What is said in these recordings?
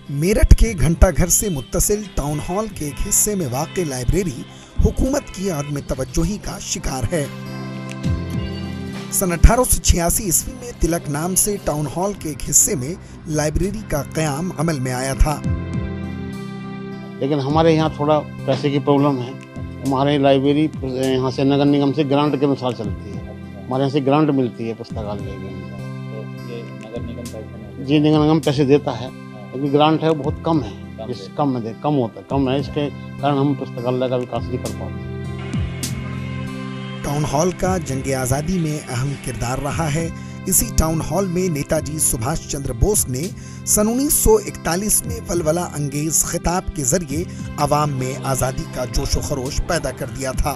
मेरठ के घंटाघर से मुत्तसिल टाउन हॉल के एक हिस्से में वाक़ लाइब्रेरी हुकूमत की आदम तवज्जोही का शिकार है। सन 1886 ईस्वी में तिलक नाम से टाउन हॉल के एक हिस्से में लाइब्रेरी का क़याम अमल में आया था। लेकिन हमारे यहाँ थोड़ा पैसे की प्रॉब्लम है। हमारे लाइब्रेरी यहाँ से नगर निगम से ग्रांट के अनुसार चलती है। हमारे यहाँ से ग्रांट मिलती है पुस्तकालय के। तो ये नगर निगम पैसे जी, नगर निगम पैसे देता है, लेकिन ग्रांट है वो बहुत कम है। कम है, इसके कारण हम पुस्तकालय का विकास नहीं कर पाते। टाउन हॉल का जंग आज़ादी में अहम किरदार रहा है। इसी टाउन हॉल में नेताजी सुभाष चंद्र बोस ने सन 1941 में वलवला अंगेज खिताब के जरिए अवाम में आज़ादी का जोशो खरोश पैदा कर दिया था।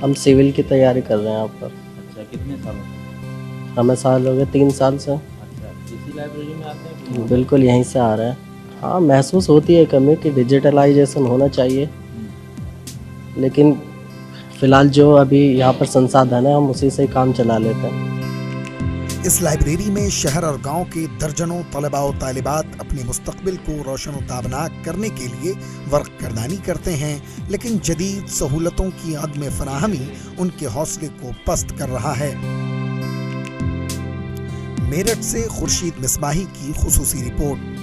हम सिविल की तैयारी कर रहे हैं यहाँ पर। अच्छा, कितने सालों से? हमें साल हो गए 3 साल से। अच्छा, इसी लाइब्रेरी में आते हैं? बिल्कुल यहीं से आ रहे हैं। हाँ, महसूस होती है कमी कि डिजिटलाइजेशन होना चाहिए, लेकिन फिलहाल जो अभी यहाँ पर संसाधन है हम उसी से काम चला लेते हैं। इस लाइब्रेरी में शहर और गांव के दर्जनों तलबा और तालिबात अपने मुस्तकबिल को रोशन और ताबनाक करने के लिए वर्क गर्दानी करते हैं, लेकिन जदीद सहूलतों की अदम फराहमी उनके हौसले को पस्त कर रहा है। मेरठ से खुर्शीद मिसबाही की खुसूसी रिपोर्ट।